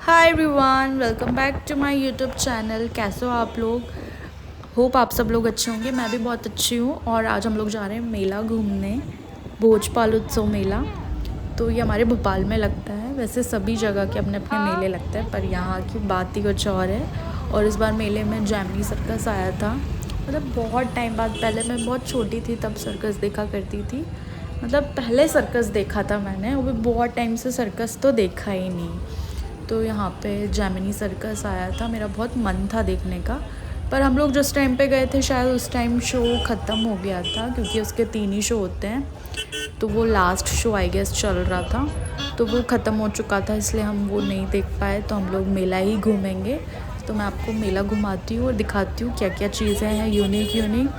Hi everyone, welcome back to my YouTube channel. कैसे हो आप लोग? होप आप सब लोग अच्छे होंगे। मैं भी बहुत अच्छी हूँ। और आज हम लोग जा रहे हैं मेला घूमने, भोजपाल उत्सव मेला। तो ये हमारे भोपाल में लगता है। वैसे सभी जगह के अपने अपने मेले लगते हैं, पर यहाँ की बात ही कुछ और है। और इस बार मेले में जैमिनी सर्कस आया था। मतलब बहुत टाइम बाद, पहले मैं बहुत छोटी थी तब सर्कस देखा करती थी। मतलब पहले सर्कस देखा था मैंने, वो भी बहुत टाइम से सर्कस तो देखा ही नहीं। तो यहाँ पे जैमिनी सर्कस आया था, मेरा बहुत मन था देखने का। पर हम लोग जिस टाइम पे गए थे शायद उस टाइम शो ख़त्म हो गया था, क्योंकि उसके 3 ही शो होते हैं। तो वो लास्ट शो आई गेस चल रहा था, तो वो ख़त्म हो चुका था, इसलिए हम वो नहीं देख पाए। तो हम लोग मेला ही घूमेंगे। तो मैं आपको मेला घुमाती हूँ और दिखाती हूँ क्या क्या चीज़ें हैं यूनिक।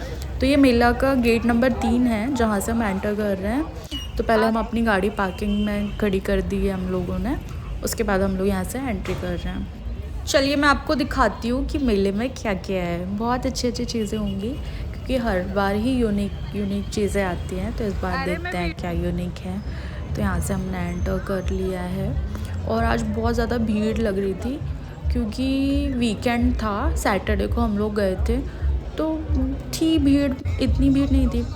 तो ये मेला का गेट नंबर 3 है, जहाँ से हम एंटर कर रहे हैं। तो पहले हम अपनी गाड़ी पार्किंग में खड़ी कर दी है हम लोगों ने। उसके बाद हम लोग यहाँ से एंट्री कर रहे हैं। चलिए मैं आपको दिखाती हूँ कि मेले में क्या क्या है। बहुत अच्छी अच्छी चीज़ें होंगी, क्योंकि हर बार ही यूनिक चीज़ें आती हैं। तो इस बार देखते हैं क्या यूनिक है। तो यहाँ से हमने एंटर कर लिया है। और आज बहुत ज़्यादा भीड़ लग रही थी, क्योंकि वीकेंड था। सैटरडे को हम लोग गए थे, तो थी भीड़, इतनी भीड़ नहीं थी।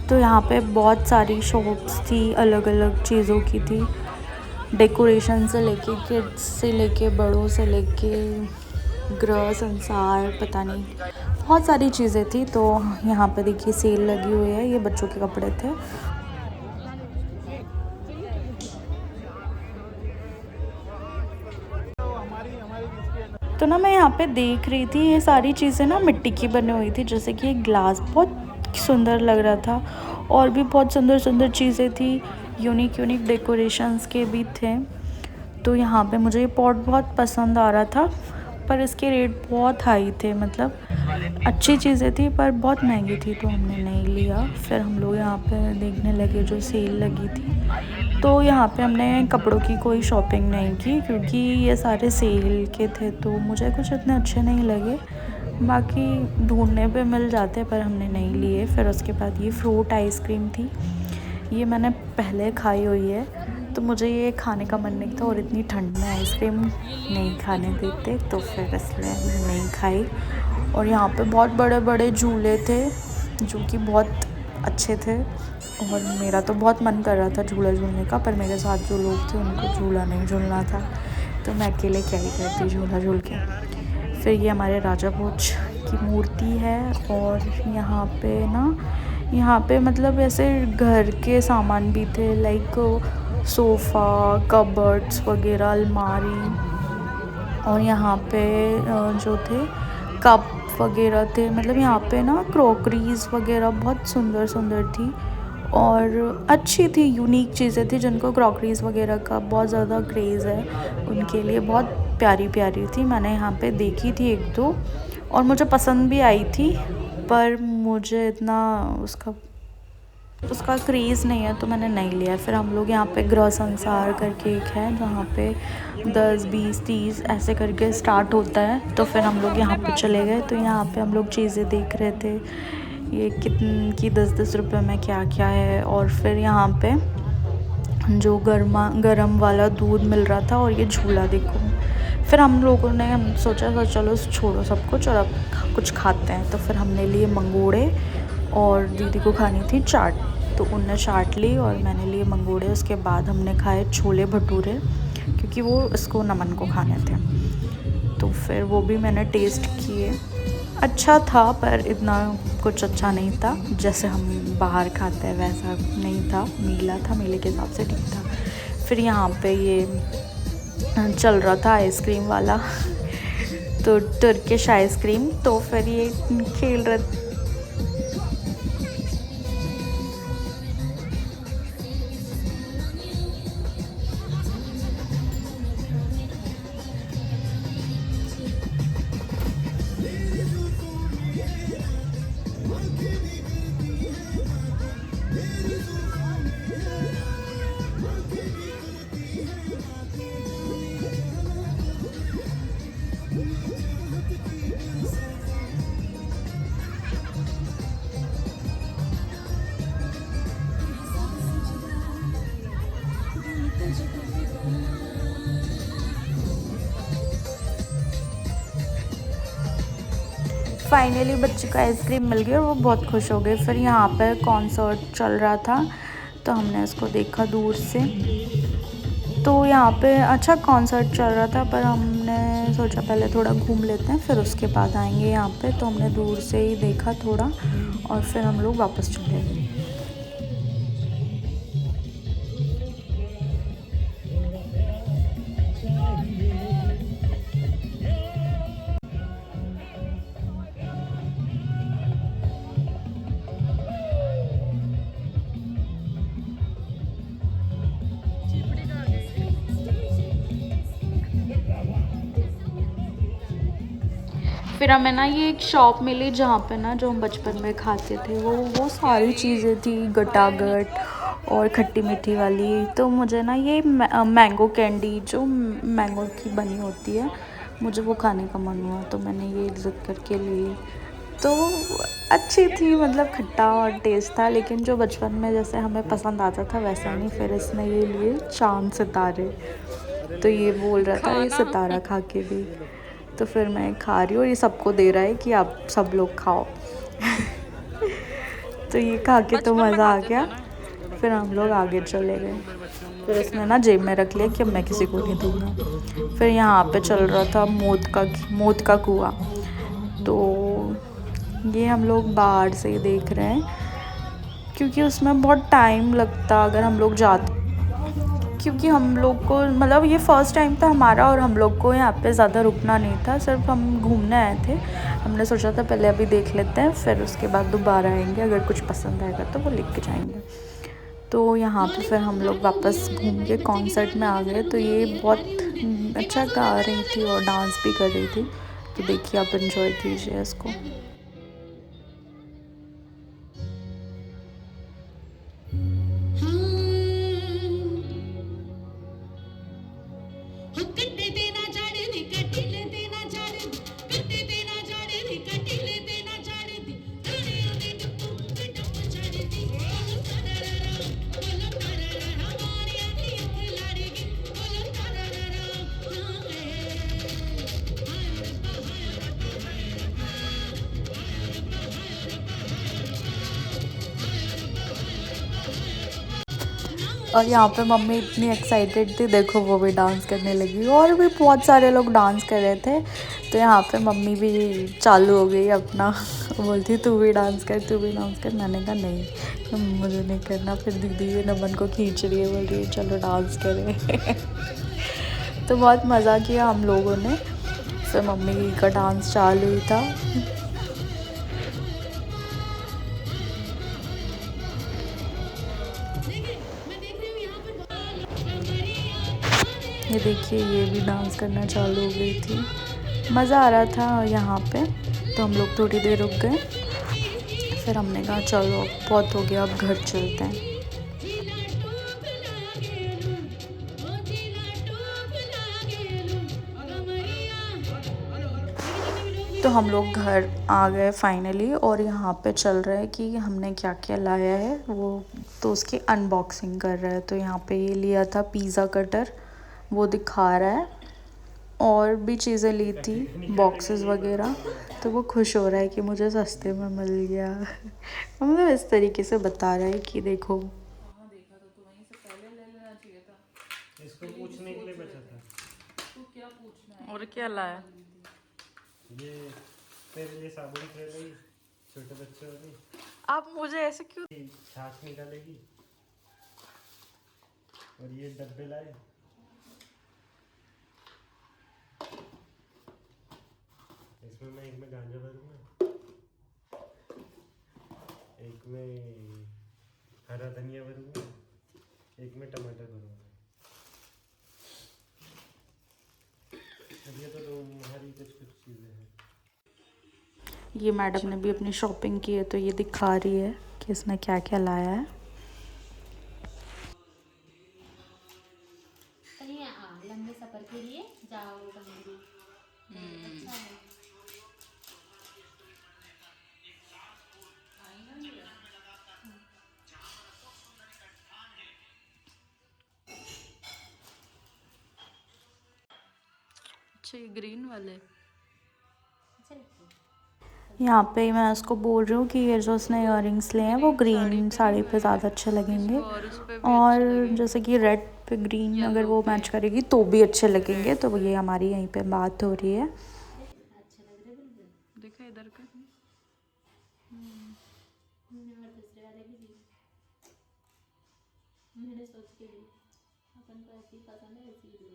तो यहाँ पे बहुत सारी शॉप्स थी, अलग अलग चीज़ों की थी। डेकोरेशन से लेके, किड्स से लेके, बड़ों से लेके, गृह संसार, पता नहीं बहुत सारी चीज़ें थी। तो यहाँ पे देखिए सेल लगी हुई है, ये बच्चों के कपड़े थे। तो ना मैं यहाँ पे देख रही थी, ये सारी चीज़ें ना मिट्टी की बनी हुई थी। जैसे कि ये ग्लास बहुत सुंदर लग रहा था, और भी बहुत सुंदर सुंदर चीज़ें थी। यूनिक डेकोरेशंस के भी थे। तो यहाँ पे मुझे ये पॉट बहुत पसंद आ रहा था, पर इसके रेट बहुत हाई थे। मतलब अच्छी चीज़ें थी पर बहुत महंगी थी, तो हमने नहीं लिया। फिर हम लोग यहाँ पे देखने लगे जो सेल लगी थी। तो यहाँ पे हमने कपड़ों की कोई शॉपिंग नहीं की, क्योंकि ये सारे सेल के थे, तो मुझे कुछ इतने अच्छे नहीं लगे। बाकी ढूंढने पे मिल जाते, पर हमने नहीं लिए। फिर उसके बाद ये फ्रूट आइसक्रीम थी, ये मैंने पहले खाई हुई है, तो मुझे ये खाने का मन नहीं था। और इतनी ठंड में आइसक्रीम नहीं खाने देते, तो फिर इसलिए मैं नहीं खाई। और यहाँ पे बहुत बड़े बड़े झूले थे, जो कि बहुत अच्छे थे। और मेरा तो बहुत मन कर रहा था झूला झूलने का, पर मेरे साथ जो लोग थे उनको झूला नहीं झूलना था, तो मैं अकेले क्या ही करती झूला झूल के। फिर ये हमारे राजा भोज की मूर्ति है। और यहाँ पे मतलब ऐसे घर के सामान भी थे, लाइक सोफ़ा, कबर्ड्स वगैरह, अलमारी। और यहाँ पे जो थे कप वगैरह थे। मतलब यहाँ पे ना क्रॉकरीज़ वगैरह बहुत सुंदर सुंदर थी, और अच्छी थी। यूनिक चीज़ें थी, जिनको क्रॉकरीज़ वगैरह का बहुत ज़्यादा क्रेज़ है, उनके लिए बहुत प्यारी प्यारी थी। मैंने यहाँ पे देखी थी एक दो, और मुझे पसंद भी आई थी, पर मुझे इतना उसका क्रेज़ नहीं है, तो मैंने नहीं लिया। फिर हम लोग यहाँ पे गृह संसार करके एक है, जहाँ पे 10, 20, 30 ऐसे करके स्टार्ट होता है। तो फिर हम लोग यहाँ पे चले गए। तो यहाँ पे हम लोग चीज़ें देख रहे थे, ये कितन की 10-10 रुपये में क्या क्या है। और फिर यहाँ पे जो गरम वाला दूध मिल रहा था, और ये झूला देखो। फिर हम लोगों ने सोचा था चलो छोड़ो सब कुछ और अब कुछ खाते हैं। तो फिर हमने लिए मंगोड़े, और दीदी को खानी थी चाट, तो उनने चाट ली और मैंने लिए मंगोड़े। उसके बाद हमने खाए छोले भटूरे, क्योंकि वो इसको नमन को खाने थे। तो फिर वो भी मैंने टेस्ट किए। अच्छा था, पर इतना कुछ अच्छा नहीं था जैसे हम बाहर खाते हैं, वैसा नहीं था। मेला था, मेले के हिसाब से ठीक था। फिर यहाँ पे ये चल रहा था आइसक्रीम वाला तो टर्किश आइसक्रीम, तो फिर ये खेल रहे। फाइनली बच्चे को आइसक्रीम मिल गई और वो बहुत खुश हो गए। फिर यहाँ पर कॉन्सर्ट चल रहा था तो हमने इसको देखा दूर से। तो यहाँ पे अच्छा कॉन्सर्ट चल रहा था, पर हमने सोचा पहले थोड़ा घूम लेते हैं फिर उसके बाद आएंगे यहाँ पे। तो हमने दूर से ही देखा थोड़ा और फिर हम लोग वापस चले गए। फिर हमें ना ये एक शॉप मिली जहाँ पे ना जो हम बचपन में खाते थे वो सारी चीज़ें थी, गटागट और खट्टी मीठी वाली। तो मुझे ना ये मैंगो कैंडी जो मैंगो की बनी होती है, मुझे वो खाने का मन हुआ तो मैंने ये ज़िद करके ली। तो अच्छी थी, मतलब खट्टा और टेस्ट था, लेकिन जो बचपन में जैसे हमें पसंद आता था वैसा नहीं। फिर इसने ये लिए चांद सितारे, तो ये बोल रहा था ये सितारा खा के भी। तो फिर मैं खा रही हूँ और ये सबको दे रहा है कि आप सब लोग खाओ। तो ये खा के तो मज़ा आ गया। फिर हम लोग आगे चले गए। फिर इसने ना जेब में रख लिया कि अब मैं किसी को नहीं दूँगा। फिर यहाँ पे चल रहा था मौत का कुआं। तो ये हम लोग बाहर से ही देख रहे हैं क्योंकि उसमें बहुत टाइम लगता अगर हम लोग जाते, क्योंकि हम लोग को मतलब ये फ़र्स्ट टाइम था हमारा और हम लोग को यहाँ पे ज़्यादा रुकना नहीं था, सिर्फ हम घूमने आए थे। हमने सोचा था पहले अभी देख लेते हैं फिर उसके बाद दोबारा आएंगे, अगर कुछ पसंद आएगा तो वो लेके जाएंगे। तो यहाँ पे फिर हम लोग वापस घूम के कॉन्सर्ट में आ गए। तो ये बहुत अच्छा गा रही थी और डांस भी कर रही थी, तो देखिए आप इंजॉय कीजिए इसको। और यहाँ पे मम्मी इतनी एक्साइटेड थी, देखो वो भी डांस करने लगी और भी बहुत सारे लोग डांस कर रहे थे। तो यहाँ पे मम्मी भी चालू हो गई अपना, बोलती तू भी डांस कर तू भी डांस कर। मैंने कहा नहीं मुझे नहीं करना। फिर दीदी नमन को खींच रही है, बोल रही है चलो डांस करें। तो बहुत मज़ा किया हम लोगों ने। फिर मम्मी का डांस चालू ही था। ये देखिए ये भी डांस करना चालू हो गई थी। मज़ा आ रहा था यहाँ पे। तो हम लोग थोड़ी देर रुक गए, फिर हमने कहा चलो बहुत हो गया अब घर चलते हैं। तो हम लोग घर आ गए फाइनली और यहाँ पे चल रहा है कि हमने क्या क्या लाया है वो, तो उसकी अनबॉक्सिंग कर रहा है। तो यहाँ पे ये लिया था पिज़्ज़ा कटर, वो दिखा रहा है। और भी चीज़ें ली थी बॉक्सेस वगैरह, तो वो खुश हो रहा है कि मुझे सस्ते में मिल गया। मतलब इस तरीके से बता रहा है कि देखो। इसको पूछने के लिए बचा था। तो क्या पूछना है और क्या लाया? ये तेरे लिए साबुन खरीदेगी छोटे बच्चों वाली। आप मुझे ऐसे क्यों? छाछ निकालेगी और ये डब्बे लाए। इसमें मैं एक में गांजा भरूंगा, एक में हरा धनिया भरूंगा, एक में टमाटर भरूंगा। ये तो तुम्हारी कुछ चीज़ें हैं। ये मैडम ने भी अपनी शॉपिंग की है तो ये दिखा रही है कि इसने क्या क्या लाया है। लंबे सफर के लिए जाओ कहीं अच्छा है। अच्छा ये ग्रीन वाले अच्छे लगते हैं। यहाँ पे मैं उसको बोल रही हूँ कि ये जो उसने इयररिंग्स लिए हैं वो ग्रीन साड़ी पे ज़्यादा अच्छे लगेंगे और जैसे कि रेड पे ग्रीन अगर वो मैच करेगी तो भी अच्छे लगेंगे। तो ये हमारी यहीं पे बात हो रही है। अच्छे लग रहे बिल्कुल। देखा इधर का और दूसरे वाले भी मैंने सोच के दी, अपन को ऐसी पसंद है ऐसी ही लो।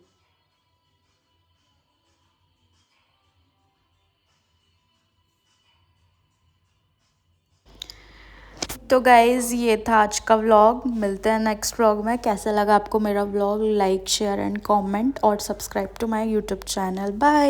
तो गाइज़ ये था आज का व्लॉग। मिलते हैं नेक्स्ट व्लॉग में। कैसा लगा आपको मेरा vlog? Like share and comment और subscribe to my YouTube channel. Bye.